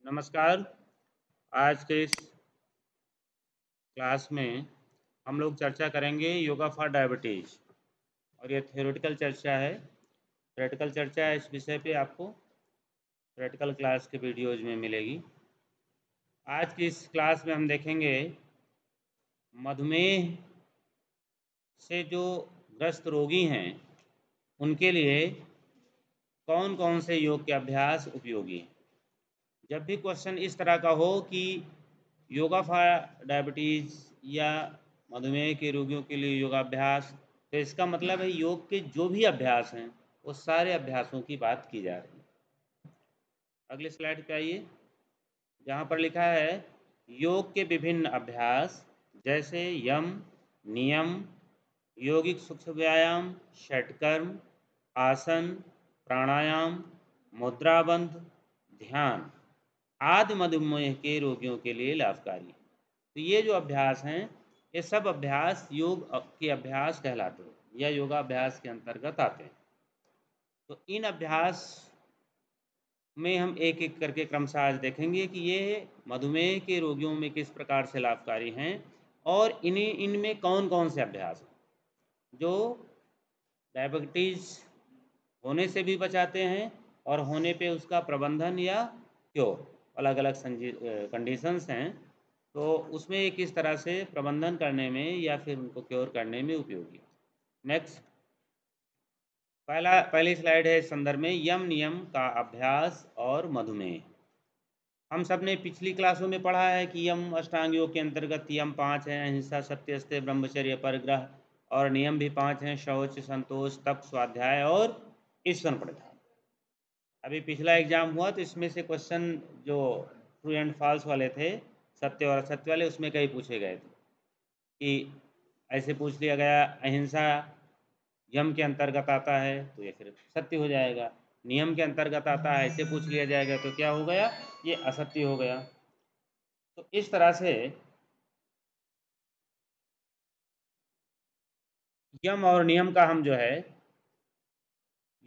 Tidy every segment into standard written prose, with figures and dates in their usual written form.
नमस्कार। आज के इस क्लास में हम लोग चर्चा करेंगे योगा फॉर डायबिटीज़ और ये थ्योरेटिकल चर्चा है। थ्योरेटिकल चर्चा है, इस विषय पे आपको थ्योरेटिकल क्लास के वीडियोज़ में मिलेगी। आज की इस क्लास में हम देखेंगे मधुमेह से जो ग्रस्त रोगी हैं, उनके लिए कौन-कौन से योग के अभ्यास उपयोगी हैं। जब भी क्वेश्चन इस तरह का हो कि योगा फॉर डायबिटीज़ या मधुमेह के रोगियों के लिए योगाभ्यास, तो इसका मतलब है योग के जो भी अभ्यास हैं, वो सारे अभ्यासों की बात की जा रही है। अगले स्लाइड पे आइए, जहाँ पर लिखा है योग के विभिन्न अभ्यास जैसे यम, नियम, यौगिक सूक्ष्म व्यायाम, षटकर्म, आसन, प्राणायाम, मुद्राबंध, ध्यान आदि मधुमेह के रोगियों के लिए लाभकारी है। तो ये जो अभ्यास हैं, ये सब अभ्यास योग के अभ्यास कहलाते हैं या योगाभ्यास के अंतर्गत आते हैं। तो इन अभ्यास में हम एक-एक करके क्रमशः आज देखेंगे कि ये मधुमेह के रोगियों में किस प्रकार से लाभकारी हैं और इनमें कौन-कौन से अभ्यास हैं, जो डायबिटीज़ होने से भी बचाते हैं और होने पे उसका प्रबंधन या क्योर अलग-अलग कंडीशंस हैं, तो उसमें ये किस तरह से प्रबंधन करने में या फिर उनको क्योर करने में उपयोगी है। नेक्स्ट, पहली स्लाइड है इस संदर्भ में यम नियम का अभ्यास और मधुमेह। हम सब ने पिछली क्लासों में पढ़ा है कि यम अष्टांग योग के अंतर्गत यम 5 हैं, अहिंसा, सत्य, अस्तेय, ब्रह्मचर्य, परिग्रह, और नियम भी 5 हैं, शौच, संतोष, तप, स्वाध्याय और ईश्वर प्रणिधान। अभी पिछला एग्जाम हुआ तो इसमें से क्वेश्चन जो ट्रू एंड फॉल्स वाले थे, सत्य और असत्य वाले, उसमें कई पूछे गए थे कि ऐसे पूछ लिया गया अहिंसा यम के अंतर्गत आता है तो ये फिर सत्य हो जाएगा, नियम के अंतर्गत आता है ऐसे पूछ लिया जाएगा तो क्या हो गया, ये असत्य हो गया। तो इस तरह से यम और नियम का हम जो है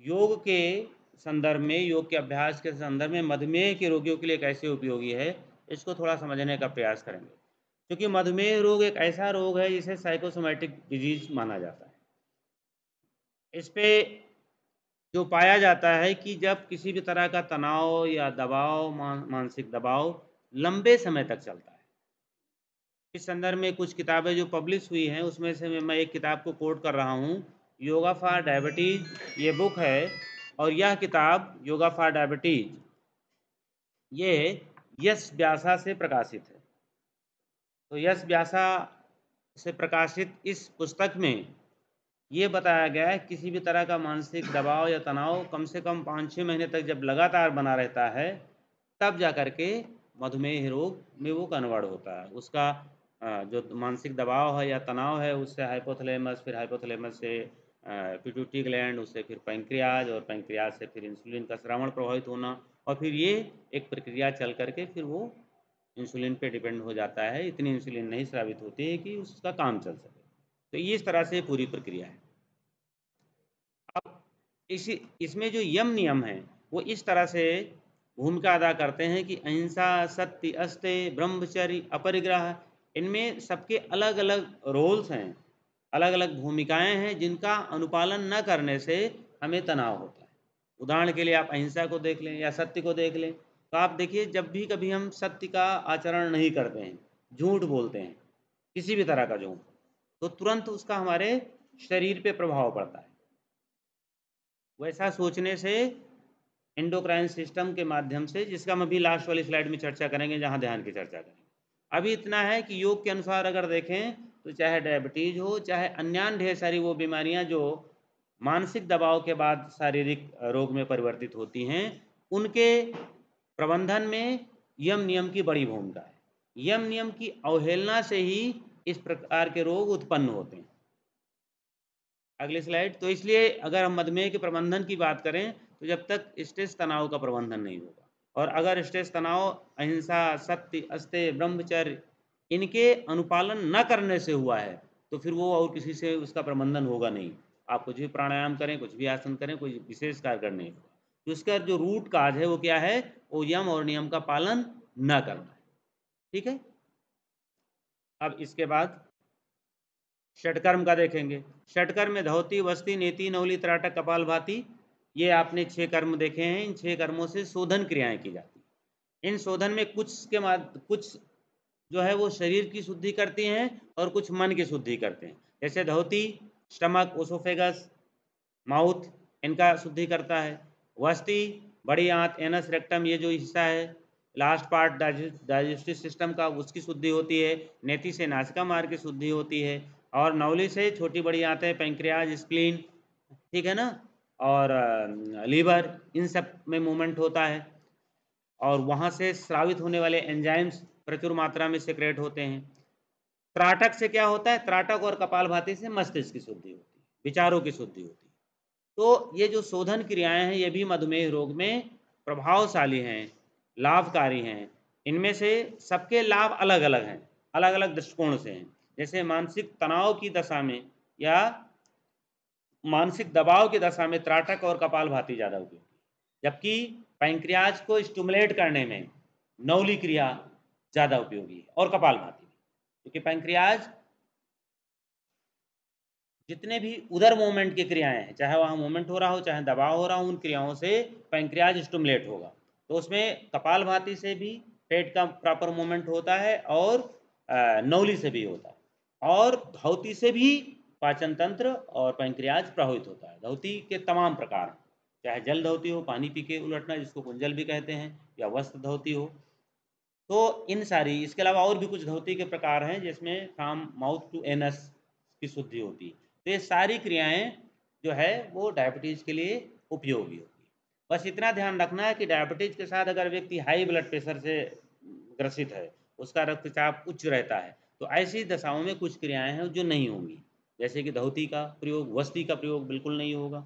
योग के संदर्भ में, योग के अभ्यास के संदर्भ में मधुमेह के रोगियों के लिए कैसे उपयोगी है, इसको थोड़ा समझने का प्रयास करेंगे। क्योंकि मधुमेह रोग एक ऐसा रोग है जिसे साइकोसोमैटिक डिजीज माना जाता है। इस पे जो पाया जाता है कि जब किसी भी तरह का तनाव या दबाव, मानसिक दबाव लंबे समय तक चलता है। इस संदर्भ में कुछ किताबें जो पब्लिश हुई हैं, उसमें से मैं एक किताब को कोट कर रहा हूँ, योगा फॉर डायबिटीज़ ये बुक है, और यह किताब योगा फॉर डायबिटीज़ ये यश व्यासा से प्रकाशित है। तो यश व्यासा से प्रकाशित इस पुस्तक में ये बताया गया है किसी भी तरह का मानसिक दबाव या तनाव कम से कम 5-6 महीने तक जब लगातार बना रहता है, तब जा कर के मधुमेह रोग में वो कन्वर्ट होता है। उसका जो मानसिक दबाव है या तनाव है, उससे हाइपोथैलेमस, फिर हाइपोथैलेमस से पिट्यूटरी ग्लैंड, उससे फिर पैंक्रियाज, और पैंक्रियाज से फिर इंसुलिन का स्रावण प्रभावित होना, और फिर ये एक प्रक्रिया चल कर के फिर वो इंसुलिन पे डिपेंड हो जाता है। इतनी इंसुलिन नहीं स्रावित होती है कि उसका काम चल सके। तो ये इस तरह से पूरी प्रक्रिया है। अब इसमें जो यम नियम हैं, वो इस तरह से भूमिका अदा करते हैं कि अहिंसा, सत्य, अस्तेय, ब्रह्मचर्य, अपरिग्रह, इनमें सबके अलग-अलग रोल्स हैं, अलग-अलग भूमिकाएँ हैं, जिनका अनुपालन न करने से हमें तनाव होता है। उदाहरण के लिए आप अहिंसा को देख लें या सत्य को देख लें, तो आप देखिए जब भी कभी हम सत्य का आचरण नहीं करते हैं, झूठ बोलते हैं, किसी भी तरह का झूठ, तो तुरंत उसका हमारे शरीर पे प्रभाव पड़ता है। वैसा सोचने से एंडोक्राइन सिस्टम के माध्यम से, जिसका हम अभी लास्ट वाली स्लाइड में चर्चा करेंगे, जहाँ ध्यान की चर्चा करेंगे। अभी इतना है कि योग के अनुसार अगर देखें तो चाहे डायबिटीज़ हो, चाहे अन्य ढेर सारी वो बीमारियाँ जो मानसिक दबाव के बाद शारीरिक रोग में परिवर्तित होती हैं, उनके प्रबंधन में यम नियम की बड़ी भूमिका है। यम नियम की अवहेलना से ही इस प्रकार के रोग उत्पन्न होते हैं। अगली स्लाइड। तो इसलिए अगर हम मधुमेह के प्रबंधन की बात करें, तो जब तक स्ट्रेस तनाव का प्रबंधन नहीं होगा, और अगर स्ट्रेस तनाव अहिंसा, सत्य, अस्तेय, ब्रह्मचर्य इनके अनुपालन न करने से हुआ है, तो फिर वो और किसी से उसका प्रबंधन होगा नहीं। आप कुछ भी प्राणायाम करें, कुछ भी आसन करें, कोई विशेष कारगर नहीं होगा। तो इसका जो रूट काज है वो क्या है, वो यम और नियम का पालन न करना है। ठीक है, अब इसके बाद षटकर्म का देखेंगे। षटकर्म में धौती, वस्ती, नेति, नवली, त्राटक, कपालभाति, ये आपने 6 कर्म देखे हैं। इन 6 कर्मों से शोधन क्रियाएं की जाती हैं। इन शोधन में कुछ जो है वो शरीर की शुद्धि करती हैं और कुछ मन की शुद्धि करते हैं। जैसे धौती स्टमक, ओसोफेगस, माउथ, इनका शुद्धि करता है। वस्ती बड़ी आंत, एनस, रेक्टम, ये जो हिस्सा है लास्ट पार्ट डाइजेस्टिव सिस्टम का, उसकी शुद्धि होती है। नेति से नासिका मार्ग की शुद्धि होती है। और नवली से छोटी बड़ी आंतें, पैंक्रियाज, स्प्लीन, ठीक है ना, और लीवर, इन सब में मूवमेंट होता है। और वहाँ से स्रावित होने वाले एंजाइम्स प्रचुर मात्रा में सेक्रेट होते हैं। त्राटक से क्या होता है, त्राटक और कपालभाति से मस्तिष्क की शुद्धि होती है, विचारों की शुद्धि होती है। तो ये जो शोधन क्रियाएं हैं ये भी मधुमेह रोग में प्रभावशाली हैं, लाभकारी हैं। इनमें से सबके लाभ अलग अलग हैं, अलग अलग दृष्टिकोण से हैं। जैसे मानसिक तनाव की दशा में या मानसिक दबाव की दशा में त्राटक और कपालभाति ज़्यादा उपयोगी, जबकि पैंक्रियाज को स्टिमुलेट करने में नवली क्रिया ज़्यादा उपयोगी है और कपालभाति भी, क्योंकि पैंक्रियाज जितने भी उदर मूवमेंट की क्रियाएं हैं, चाहे वहाँ मूवमेंट हो रहा हो चाहे दबाव हो रहा हो, उन क्रियाओं से पैंक्रियाज स्टिमुलेट होगा। तो उसमें कपालभाति से भी पेट का प्रॉपर मूवमेंट होता है और नवली से भी होता है, और धौती से भी पाचन तंत्र और पैंक्रियाज प्रभावित होता है। धौती के तमाम प्रकार, चाहे जल धौती हो, पानी पी के उलटना जिसको कुंजल भी कहते हैं, या वस्त्र धौती हो, तो इन सारी, इसके अलावा और भी कुछ धौती के प्रकार हैं जिसमें फ्रॉम माउथ टू एनस की शुद्धि होती है। तो ये सारी क्रियाएं जो है वो डायबिटीज़ के लिए उपयोगी होती है। बस इतना ध्यान रखना है कि डायबिटीज़ के साथ अगर व्यक्ति हाई ब्लड प्रेशर से ग्रसित है, उसका रक्तचाप उच्च रहता है, तो ऐसी दशाओं में कुछ क्रियाएं हैं जो नहीं होंगी। जैसे कि धौती का प्रयोग, वस्ती का प्रयोग बिल्कुल नहीं होगा,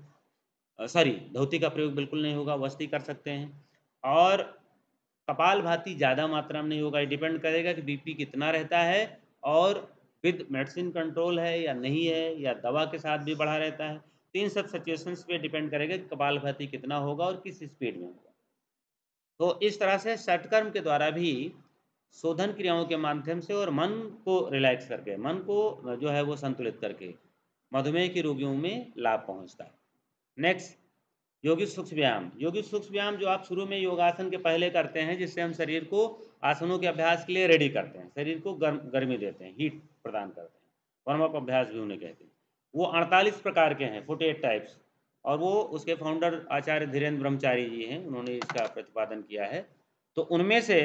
सॉरी, धौती का प्रयोग बिल्कुल नहीं होगा, वस्ती कर सकते हैं। और कपालभाति ज़्यादा मात्रा में नहीं होगा। ये डिपेंड करेगा कि बीपी कितना रहता है और विद मेडिसिन कंट्रोल है या नहीं है, या दवा के साथ भी बढ़ा रहता है। तो इन सब सिचुएशंस पे डिपेंड करेगा कि कपालभाति कितना होगा और किस स्पीड में होगा। तो इस तरह से षटकर्म के द्वारा भी शोधन क्रियाओं के माध्यम से और मन को रिलैक्स करके, मन को जो है वो संतुलित करके मधुमेह के रोगियों में लाभ पहुंचता है। नेक्स्ट, योगिक सूक्ष्म व्यायाम। योगिक सूक्ष्म व्यायाम जो आप शुरू में योगासन के पहले करते हैं, जिससे हम शरीर को आसनों के अभ्यास के लिए रेडी करते हैं, शरीर को गर्मी देते हैं, हीट प्रदान करते हैं, वार्म अप अभ्यास भी उन्हें कहते हैं। वो 48 प्रकार के हैं, 48 टाइप्स, और वो उसके फाउंडर आचार्य धीरेन्द्र ब्रह्मचारी जी हैं, उन्होंने इसका प्रतिपादन किया है। तो उनमें से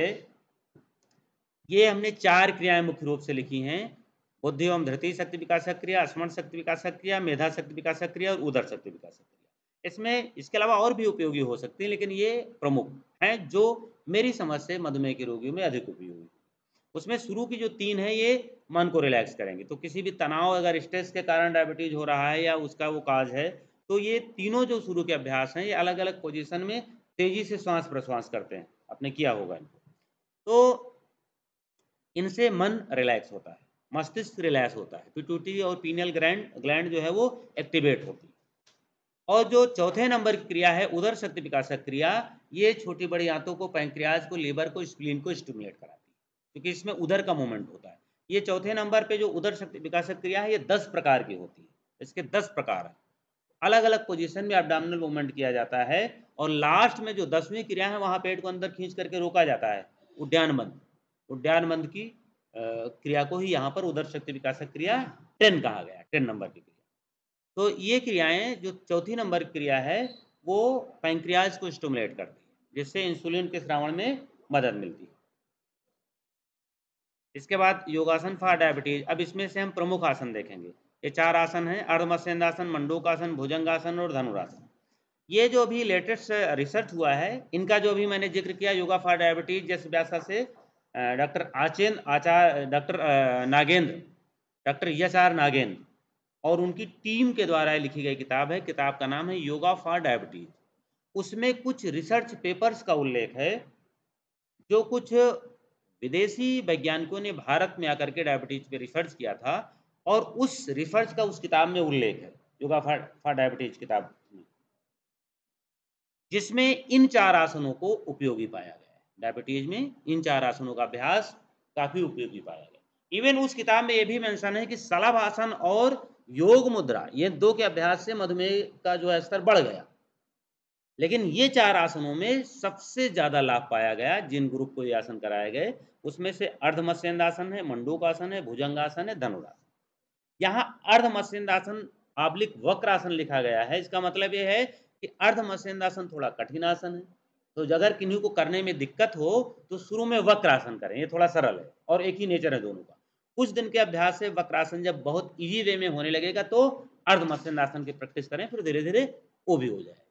ये हमने 4 क्रियाएं मुख्य रूप से लिखी हैं: बुद्धि एवं धृति शक्ति विकासक क्रिया, स्मरण शक्ति विकासक क्रिया, मेधा शक्ति विकासक क्रिया और उदर शक्ति विकासक क्रिया। इसमें इसके अलावा और भी उपयोगी हो सकती हैं, लेकिन ये प्रमुख हैं जो मेरी समझ से मधुमेह के रोगियों में अधिक उपयोगी। उसमें शुरू की जो 3 है ये मन को रिलैक्स करेंगे। तो किसी भी तनाव, अगर स्ट्रेस के कारण डायबिटीज हो रहा है या उसका वो काज है, तो ये तीनों जो शुरू के अभ्यास हैं ये अलग अलग पोजीशन में तेजी से श्वास प्रश्वास करते हैं, आपने किया होगा इनको। तो इनसे मन रिलैक्स होता है, मस्तिष्क रिलैक्स होता है, पिट्यूटरी और पीनियल ग्लैंड जो है वो एक्टिवेट होती है। और जो चौथे नंबर की क्रिया है उदर शक्ति विकासक क्रिया, ये छोटी बड़ी आंतों को, पैंक्रियाज को, लीवर को, स्प्लीन को स्टिमुलेट कराती है, क्योंकि इसमें उदर का मूवमेंट होता है। ये चौथे नंबर पे जो उदर शक्ति विकासक क्रिया है ये 10 प्रकार की होती है। इसके 10 प्रकार हैं, अलग अलग पोजीशन में एब्डोमिनल मूवमेंट किया जाता है। और लास्ट में जो 10वीं क्रिया है वहाँ पेट को अंदर खींच करके रोका जाता है, उद्यान बंद। उद्यान बंद की क्रिया को ही यहाँ पर उदर शक्ति विकासक क्रिया 10 कहा गया, 10 नंबर की क्रिया। तो ये क्रियाएं, जो चौथी नंबर की क्रिया है वो पैंक्रियाज को स्टिमुलेट करती है, जिससे इंसुलिन के श्रावण में मदद मिलती है। इसके बाद योगासन फॉर डायबिटीज। अब इसमें से हम प्रमुख आसन देखेंगे। ये 4 आसन हैं: अर्धमत्स्येंद्रासन, मंडूकासन, भुजंगासन और धनुरासन। ये जो अभी लेटेस्ट रिसर्च हुआ है, इनका जो अभी मैंने जिक्र किया, योगा फॉर डायबिटीज, जिस व्यासा से doctor Nagendra, doctor HR. Nagendra और उनकी टीम के द्वारा लिखी गई किताब है। किताब का नाम है योगा फॉर डायबिटीज। उसमें कुछ रिसर्च पेपर्स का उल्लेख है जो कुछ विदेशी वैज्ञानिकों ने भारत में आकर के डायबिटीज पे रिसर्च किया था, और उस रिसर्च का उस किताब में उल्लेख है, योगा फॉर डायबिटीज किताब में। जिसमें इन 4 आसनों को उपयोगी पाया गया है। डायबिटीज में इन 4 आसनों का अभ्यास काफ़ी उपयोगी पाया गया। इवन उस किताब में ये भी मेंशन है कि शलभासन और योग मुद्रा, ये 2 के अभ्यास से मधुमेह का जो है स्तर बढ़ गया। लेकिन ये 4 आसनों में सबसे ज़्यादा लाभ पाया गया, जिन ग्रुप को ये आसन कराए गए, उसमें से अर्धमत्स्येंद्रासन है, मंडूकासन है, भुजंगासन है, धनुरासन। यहाँ अर्धमत्स्येंद्रासन ऑब्लिक वक्रासन लिखा गया है। इसका मतलब ये है कि अर्धमत्स्येंद्रासन थोड़ा कठिन आसन है। तो अगर किन्हीं को करने में दिक्कत हो तो शुरू में वक्रासन करें, ये थोड़ा सरल है और एक ही नेचर है दोनों का। कुछ दिन के अभ्यास से वक्रासन जब बहुत ईजी वे में होने लगेगा तो अर्धमत्स्येंद्रासन की प्रैक्टिस करें, फिर धीरे-धीरे वो भी हो जाएगा।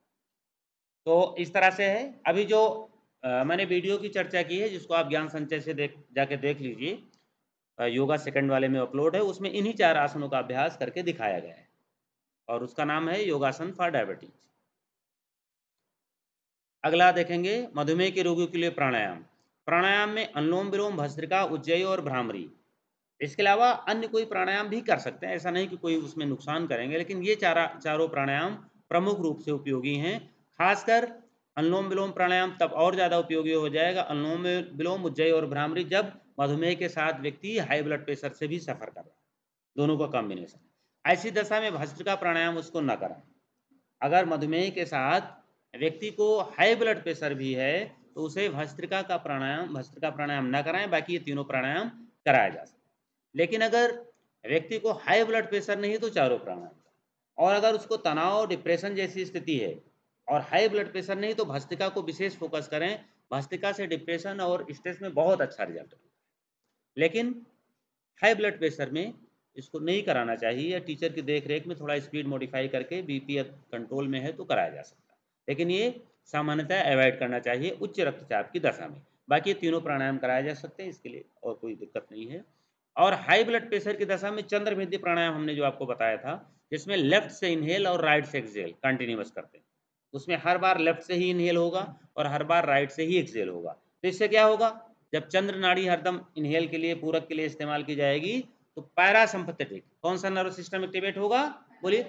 तो इस तरह से है। अभी जो मैंने वीडियो की चर्चा की है, जिसको आप ज्ञान संचय से जाके देख लीजिए, योगा सेकंड वाले में अपलोड है, उसमें इन्हीं 4 आसनों का अभ्यास करके दिखाया गया है और उसका नाम है योगासन फॉर डायबिटीज। अगला देखेंगे मधुमेह के रोगियों के लिए प्राणायाम। प्राणायाम में अनुलोम विलोम, भस्त्रिका, उज्जयी और भ्रामरी। इसके अलावा अन्य कोई प्राणायाम भी कर सकते हैं, ऐसा नहीं कि कोई उसमें नुकसान करेंगे, लेकिन ये चारों प्राणायाम प्रमुख रूप से उपयोगी हैं। खासकर अनुलोम विलोम प्राणायाम तब और ज़्यादा उपयोगी हो जाएगा, अनुलोम विलोम, उज्जयी और भ्रामरी, जब मधुमेह के साथ व्यक्ति हाई ब्लड प्रेशर से भी सफ़र कर रहा है, दोनों का कॉम्बिनेशन। ऐसी दशा में भस्त्रिका प्राणायाम उसको न कराएं। अगर मधुमेह के साथ व्यक्ति को हाई ब्लड प्रेशर भी है तो उसे भस्त्रिका प्राणायाम न कराएं, बाकी ये तीनों प्राणायाम कराया जा सकता है। लेकिन अगर व्यक्ति को हाई ब्लड प्रेशर नहीं तो चारों प्राणायाम करें। और अगर उसको तनाव, डिप्रेशन जैसी स्थिति है और हाई ब्लड प्रेशर नहीं तो भस्त्रिका को विशेष फोकस करें। भस्त्रिका से डिप्रेशन और स्ट्रेस में बहुत अच्छा रिजल्ट है। लेकिन हाई ब्लड प्रेशर में इसको नहीं कराना चाहिए, या टीचर की देख रेख में थोड़ा स्पीड मॉडिफाई करके बीपी कंट्रोल में है तो कराया जा सकता है, लेकिन ये सामान्यतः अवॉइड करना चाहिए उच्च रक्तचाप की दशा में। बाकी ये तीनों प्राणायाम कराए जा सकते हैं, इसके लिए और कोई दिक्कत नहीं है। और हाई ब्लड प्रेशर की दशा में चंद्रभिद्य प्राणायाम हमने जो आपको बताया था, जिसमें लेफ्ट से इनहेल और राइट से एक्सहेल कंटिन्यूअस करते हैं, उसमें हर बार लेफ्ट से ही इनहेल होगा और हर बार राइट से ही एक्सहेल होगा। तो इससे क्या होगा, जब चंद्र नाड़ी हरदम इनहेल के लिए, पूरक के लिए इस्तेमाल की जाएगी, तो पैरासिम्पैथेटिक कौन सा नर्व सिस्टम एक्टिवेट होगा, बोलिए,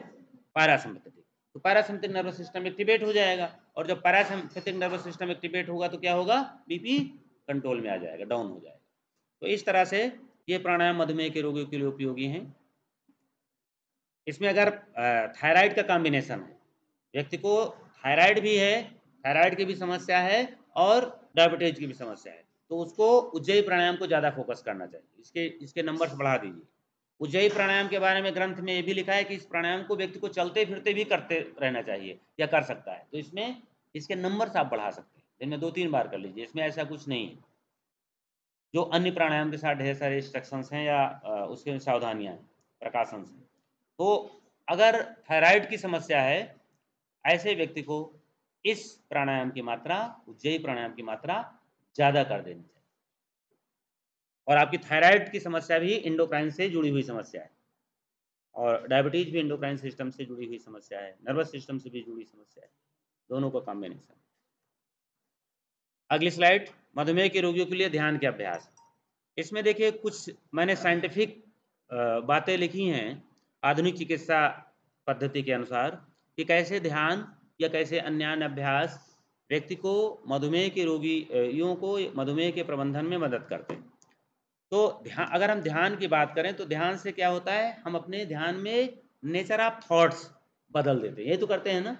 पैरासिम्पैथेटिक। तो पैरासिम्पैथेटिक नर्व सिस्टम एक्टिवेट हो जाएगा, और जब पैरासिम्पैथेटिक नर्व सिस्टम एक्टिवेट होगा तो क्या होगा, बीपी कंट्रोल में आ जाएगा, डाउन हो जाएगा। तो इस तरह से ये प्राणायाम मधुमेह के रोगियों के लिए उपयोगी हैं। इसमें अगर थायराइड का कॉम्बिनेशन है, व्यक्ति को थायराइड भी है, थायराइड की भी समस्या है और डायबिटीज की भी समस्या है, तो उसको उज्जयी प्राणायाम को ज़्यादा फोकस करना चाहिए। इसके नंबर्स बढ़ा दीजिए। उज्जयी प्राणायाम के बारे में ग्रंथ में ये भी लिखा है कि इस प्राणायाम को व्यक्ति को चलते फिरते भी करते रहना चाहिए या कर सकता है, तो इसमें इसके नंबर्स आप बढ़ा सकते हैं, दिन में 2-3 बार कर लीजिए, इसमें ऐसा कुछ नहीं है। जो अन्य प्राणायाम के साथ ढेर सारे इंस्ट्रक्शंस हैं या उसके सावधानियाँ हैं, प्रकाशन से। तो अगर थायराइड की समस्या है, ऐसे व्यक्ति को इस प्राणायाम की मात्रा, उज्जयी प्राणायाम की मात्रा ज़्यादा कर देनी चाहिए। और आपकी थायराइड की समस्या भी एंडोक्राइन से जुड़ी हुई समस्या है, और डायबिटीज भी एंडोक्राइन सिस्टम से जुड़ी हुई समस्या है, नर्वस सिस्टम से भी जुड़ी समस्या है, दोनों का कॉम्बिनेशन। अगली स्लाइड, मधुमेह के रोगियों के लिए ध्यान के अभ्यास। इसमें देखिए कुछ मैंने साइंटिफिक बातें लिखी हैं आधुनिक चिकित्सा पद्धति के अनुसार, कि कैसे ध्यान या कैसे अन्य अभ्यास व्यक्ति को, मधुमेह के रोगियों को मधुमेह के प्रबंधन में मदद करते हैं। तो ध्यान, अगर हम ध्यान की बात करें तो ध्यान से क्या होता है, हम अपने ध्यान में नेचर ऑफ थॉट्स बदल देते हैं, ये तो करते हैं ना।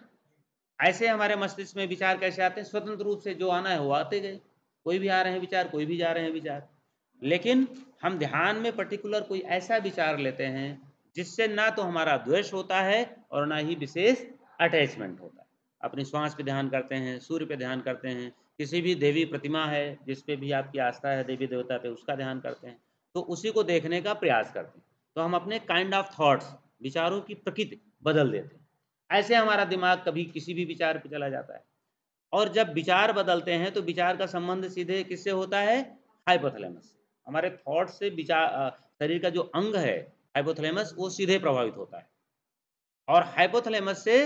ऐसे हमारे मस्तिष्क में विचार कैसे आते हैं, स्वतंत्र रूप से जो आना है वो आते गए, कोई भी आ रहे हैं विचार, कोई भी जा रहे हैं विचार। लेकिन हम ध्यान में पर्टिकुलर कोई ऐसा विचार लेते हैं जिससे ना तो हमारा द्वेष होता है और ना ही विशेष अटैचमेंट होता है। अपनी श्वास पे ध्यान करते हैं, सूर्य पे ध्यान करते हैं, किसी भी देवी प्रतिमा है जिस पे भी आपकी आस्था है, देवी देवता पे, उसका ध्यान करते हैं, तो उसी को देखने का प्रयास करते हैं। तो हम अपने काइंड ऑफ थॉट्स, विचारों की प्रकृति बदल देते हैं। ऐसे हमारा दिमाग कभी किसी भी विचार पे चला जाता है, और जब विचार बदलते हैं तो विचार का संबंध सीधे किससे होता है, हाइपोथैलेमस से। हमारे थॉट से विचार, शरीर का जो अंग है हाइपोथैलेमस, वो सीधे प्रभावित होता है, और हाइपोथैलेमस से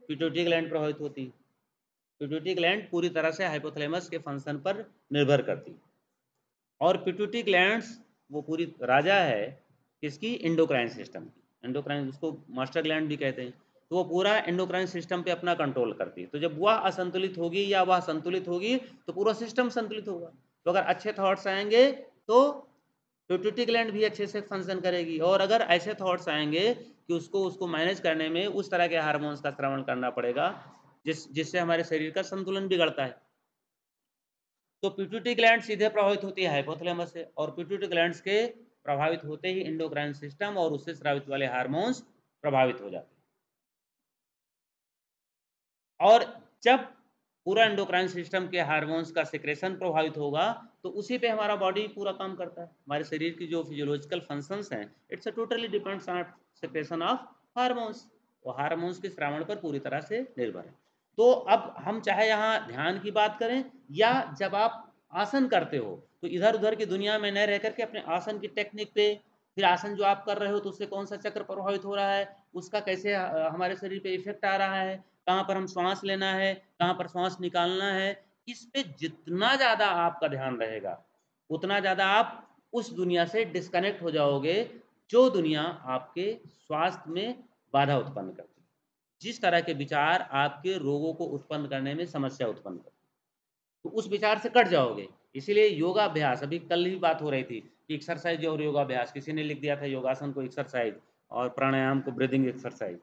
पिट्यूटरी ग्लैंड प्रभावित होती है। पिट्यूटरी ग्लैंड पूरी तरह से हाइपोथैलेमस के फंक्शन पर निर्भर करती है, और पिट्यूटरी ग्लैंड्स वो पूरी राजा है किसकी, एंडोक्राइन सिस्टम की। एंडोक्राइन, उसको मास्टर ग्लैंड भी कहते हैं। तो वो पूरा एंडोक्राइन सिस्टम पे अपना कंट्रोल करती है। तो जब वह असंतुलित होगी या वह संतुलित होगी तो पूरा सिस्टम संतुलित होगा। तो अगर अच्छे थॉट्स आएँगे तो पिट्यूटरी ग्लैंड भी अच्छे से फंक्शन करेगी, और अगर ऐसे थॉट्स आएँगे कि उसको मैनेज करने में उस तरह के हार्मोन्स का श्रवण करना पड़ेगा जिससे हमारे शरीर का संतुलन बिगड़ता है। तो पिट्यूटरी ग्लैंड सीधे प्रभावित होती है हाइपोथैलेमस से, और पिट्यूटरी ग्लैंड्स के प्रभावित होते ही एंडोक्राइन सिस्टम और उससे स्रावित वाले हार्मोन्स प्रभावित हो जाते हैं। और जब पूरा एंडोक्राइन सिस्टम के हार्मोन्स का सिक्रेशन प्रभावित होगा तो उसी पे हमारा बॉडी पूरा काम करता है। हमारे शरीर की जो फिजियोलॉजिकल फंक्शंस हैं, it's a totally depends on secretion of hormones. वो हार्मोन्स के श्रावण पर पूरी तरह से निर्भर है। तो अब हम चाहे यहाँ ध्यान की बात करें या जब आप आसन करते हो तो इधर उधर की दुनिया में न रह करके अपने आसन की टेक्निक पे, फिर आसन जो आप कर रहे हो तो उससे कौन सा चक्र प्रभावित हो रहा है, उसका कैसे हमारे शरीर पे इफेक्ट आ रहा है, कहाँ पर हम श्वास लेना है, कहाँ पर श्वास निकालना है, इस पे जितना ज़्यादा आपका ध्यान रहेगा, उतना ज़्यादा आप उस दुनिया से डिस्कनेक्ट हो जाओगे, जो दुनिया आपके स्वास्थ्य में बाधा उत्पन्न करती है। जिस तरह के विचार आपके रोगों को उत्पन्न करने में समस्या उत्पन्न करते हैं, तो उस विचार से कट जाओगे। इसीलिए योगाभ्यास, अभी कल ही बात हो रही थी कि एक्सरसाइज़ और योगाभ्यास, किसी ने लिख दिया था योगासन को एक्सरसाइज़ और प्राणायाम को ब्रीदिंग एक्सरसाइज़।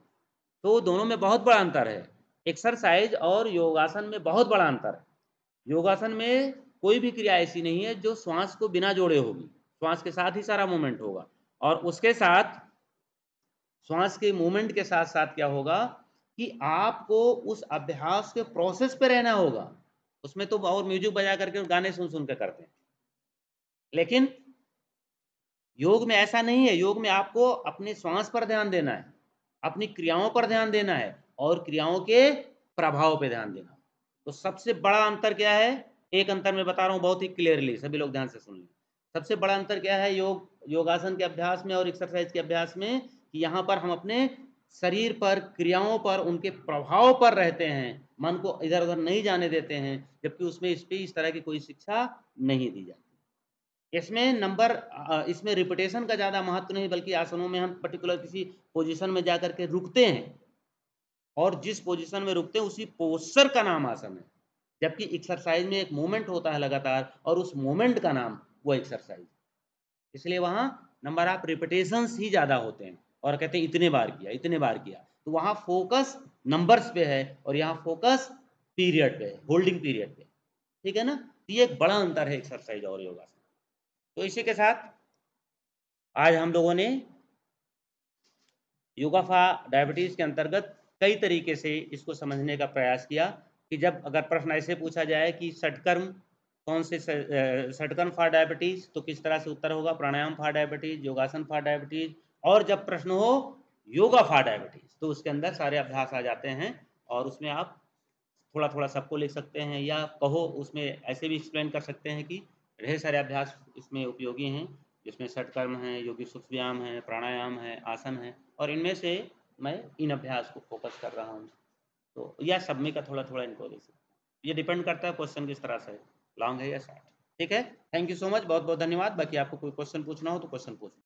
तो दोनों में बहुत बड़ा अंतर है। एक्सरसाइज़ और योगासन में बहुत बड़ा अंतर है। योगासन में कोई भी क्रिया ऐसी नहीं है जो श्वास को बिना जोड़े होगी। श्वास के साथ ही सारा मूवमेंट होगा, और उसके साथ श्वास के मूवमेंट के साथ-साथ क्या होगा कि आपको उस अभ्यास के प्रोसेस पे रहना होगा। उसमें तो और म्यूज़िक बजा करके गाने सुन-सुन के करते हैं। लेकिन योग में ऐसा नहीं है। योग में आपको अपने श्वास पर ध्यान देना है, अपनी क्रियाओं पर ध्यान देना है और क्रियाओं के प्रभाव पे ध्यान देना है। तो सबसे बड़ा अंतर क्या है? एक अंतर मैं बता रहा हूँ बहुत ही क्लियरली, सभी लोग ध्यान से सुन लें। सबसे बड़ा अंतर क्या है योगासन के अभ्यास में और एक्सरसाइज के अभ्यास में, कि यहाँ पर हम अपने शरीर पर, क्रियाओं पर, उनके प्रभाव पर रहते हैं, मन को इधर-उधर नहीं जाने देते हैं, जबकि उसमें इस तरह की कोई शिक्षा नहीं दी जाती। इसमें रिपिटेशन का ज़्यादा महत्व नहीं, बल्कि आसनों में हम पर्टिकुलर किसी पोजीशन में जाकर के रुकते हैं, और जिस पोजीशन में रुकते हैं उसी पोस्चर का नाम आसन है। जबकि एक्सरसाइज में एक मूवमेंट होता है लगातार, और उस मूवमेंट का नाम वो एक्सरसाइज। इसलिए वहाँ नंबर ऑफ रिपिटेशंस ही ज़्यादा होते हैं, और कहते हैं इतने बार किया, इतने बार किया। तो वहाँ फोकस नंबर्स पे है और यहाँ फोकस पीरियड पे है, होल्डिंग पीरियड पे। ठीक है ना? तो ये एक बड़ा अंतर है एक्सरसाइज और योगा से। तो इसी के साथ आज हम लोगों ने योगा फॉर डायबिटीज़ के अंतर्गत कई तरीके से इसको समझने का प्रयास किया, कि जब अगर प्रश्न ऐसे पूछा जाए कि षटकर्म कौन से षटकर्म फॉर डायबिटीज़, तो किस तरह से उत्तर होगा, प्राणायाम फॉर डायबिटीज़, योगासन फॉर डायबिटीज़। और जब प्रश्न हो योगा फॉर डायबिटीज़, तो उसके अंदर सारे अभ्यास आ जाते हैं, और उसमें आप थोड़ा-थोड़ा सबको लिख सकते हैं, या कहो उसमें ऐसे भी एक्सप्लेन कर सकते हैं कि ढेर सारे अभ्यास इसमें उपयोगी हैं, जिसमें षटकर्म हैं, योगी सूक्ष्म व्यायाम है, प्राणायाम है, आसन है, और इनमें से मैं इन अभ्यास को फोकस कर रहा हूँ। तो या सब में का थोड़ा-थोड़ा इनको ले सकते हैं। ये डिपेंड करता है क्वेश्चन किस तरह से है, लॉन्ग है या शॉर्ट। ठीक है? थैंक यू सो मच, बहुत-बहुत धन्यवाद। बाकी आपको कोई क्वेश्चन पूछना हो तो क्वेश्चन पूछ